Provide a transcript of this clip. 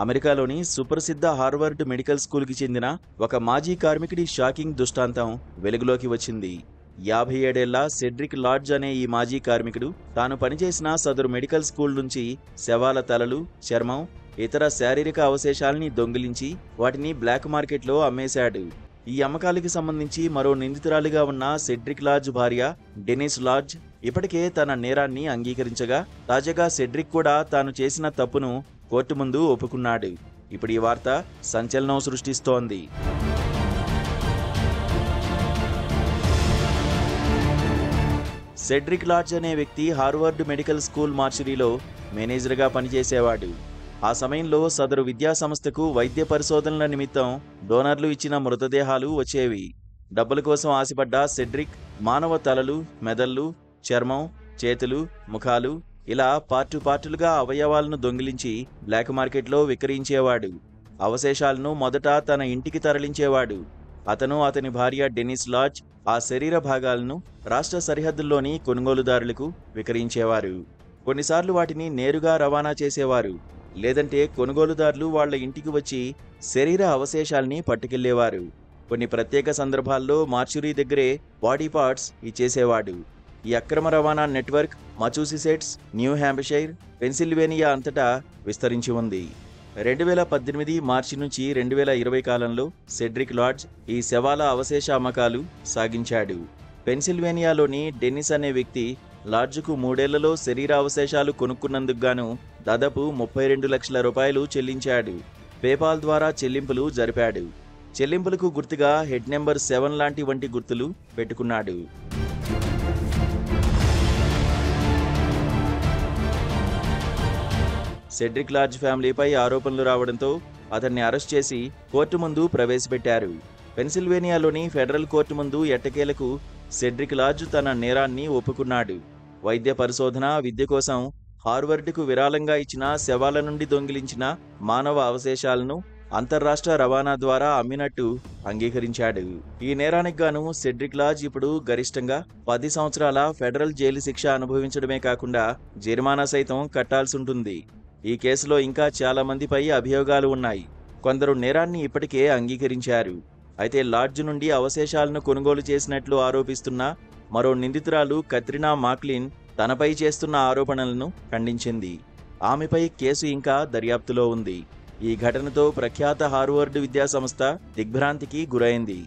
అమెరికాలోని సుప్రసిద్ధ Harvard medical స్కూల్కి చెందిన ఒక మాజీ కార్మికుడి షాకింగ్ దృష్టాంతం వెలుగులోకి వచ్చింది. 57 ఏళ్ల సెడ్రిక్ లాడ్జ్ అనే ఈ మాజీ కార్మికుడు తాను పనిచేసిన సదరు మెడికల్ స్కూల్ నుంచి శవాల తలలు, చర్మం, ఇతర శారీరక అవశేషాల్ని దొంగిలించి వాటిని బ్లాక్ మార్కెట్లో అమ్మేశాడు. ఈ అమ్మకాలకి సంబంధించి మరో నిందితురాలిగా ఉన్న సెడ్రిక్ లాడ్జ్ భార్య డెనిస్ లాడ్జ్ ఇప్పటికే తన నేరాన్ని అంగీకరించగా, తాజాగా సెడ్రిక్ కూడా తాను చేసిన తప్పును కోర్టు ముందు ఒప్పుకున్నాడు. ఇప్పుడు ఈ వార్త సంచలనం సృష్టిస్తోంది. సెడ్రిక్ లాడ్జ్ అనే వ్యక్తి హార్వర్డ్ మెడికల్ స్కూల్ మార్చురీలో మేనేజర్గా పనిచేసేవాడు. ఆ సమయంలో సదరు విద్యా సంస్థకు వైద్య పరిశోధనల నిమిత్తం డోనర్లు ఇచ్చిన మృతదేహాలు వచ్చేవి. డబ్బుల కోసం ఆశపడ్డ సెడ్రిక్ మానవ తలలు, మెదళ్ళు, చర్మం, చేతులు, ముఖాలు ఇలా పార్టులుగా అవయవాలను దొంగిలించి బ్లాక్ మార్కెట్లో విక్రయించేవాడు. అవశేషాలను మొదట తన ఇంటికి తరలించేవాడు. అతను, అతని భార్య డెనిస్ లాడ్జ్ ఆ శరీర భాగాలను రాష్ట్ర సరిహద్దుల్లోని కొనుగోలుదారులకు విక్రయించేవారు. కొన్నిసార్లు వాటిని నేరుగా రవాణా చేసేవారు. లేదంటే కొనుగోలుదారులు వాళ్ల ఇంటికి వచ్చి శరీర అవశేషాల్ని పట్టుకెళ్లేవారు. కొన్ని ప్రత్యేక సందర్భాల్లో మార్చురీ దగ్గరే బాడీ పార్ట్స్ ఇచ్చేసేవాడు. ఈ అక్రమ రవాణా network Massachusetts, new Hampshire, Pennsylvania అంతటా విస్తరించి ఉంది. 2018 మార్చి నుంచి 2020 కాలంలో సెడ్రిక్ లాడ్జ్ ఈ శవాల అవశేష అమ్మకాలు సాగించాడు. పెన్సిల్వేనియాలోని డెనిస్ అనే వ్యక్తి లాడ్జ్కు 3 ఏళ్లలో శరీర అవశేషాలు కొనుక్కున్నందుకు గాను దాదాపు 32 లక్షల రూపాయలు చెల్లించాడు. పేపాల్ ద్వారా చెల్లింపులు జరిపాడు. చెల్లింపులకు గుర్తుగా హెడ్ నెంబర్ 7 లాంటి వంటి గుర్తులు పెట్టుకున్నాడు. సెడ్రిక్ లాడ్జ్ ఫ్యామిలీపై ఆరోపణలు రావడంతో అతన్ని అరెస్ట్ చేసి కోర్టు ముందు ప్రవేశపెట్టారు. పెన్సిల్వేనియాలోని ఫెడరల్ కోర్టు ముందు ఎట్టకేలకు సెడ్రిక్ లాడ్జ్ తన నేరాన్ని ఒప్పుకున్నాడు. వైద్య పరిశోధన, విద్య కోసం హార్వర్డ్కు విరాళంగా ఇచ్చిన శవాల నుండి దొంగిలించిన మానవ అవశేషాలను అంతర్రాష్ట్ర రవాణా ద్వారా అమ్మినట్టు అంగీకరించాడు. ఈ నేరానికి గాను సెడ్రిక్ లాడ్జ్ ఇప్పుడు గరిష్టంగా 10 సంవత్సరాల ఫెడరల్ జైలు శిక్ష అనుభవించడమే కాకుండా జరిమానా సైతం కట్టాల్సి ఉంటుంది. ఈ కేసులో ఇంకా చాలా మందిపై అభియోగాలు ఉన్నాయి. కొందరు నేరాన్ని ఇప్పటికే అంగీకరించారు. అయితే లాడ్జ్ నుండి అవశేషాలను కొనుగోలు చేసినట్లు ఆరోపిస్తున్న మరో నిందితురాలు కత్రినా మాక్లిన్ తనపై చేస్తున్న ఆరోపణలను ఖండించింది. ఆమెపై కేసు ఇంకా దర్యాప్తులో ఉంది. ఈ ఘటనతో ప్రఖ్యాత హార్వర్డ్ విద్యాసంస్థ దిగ్భ్రాంతికి గురైంది.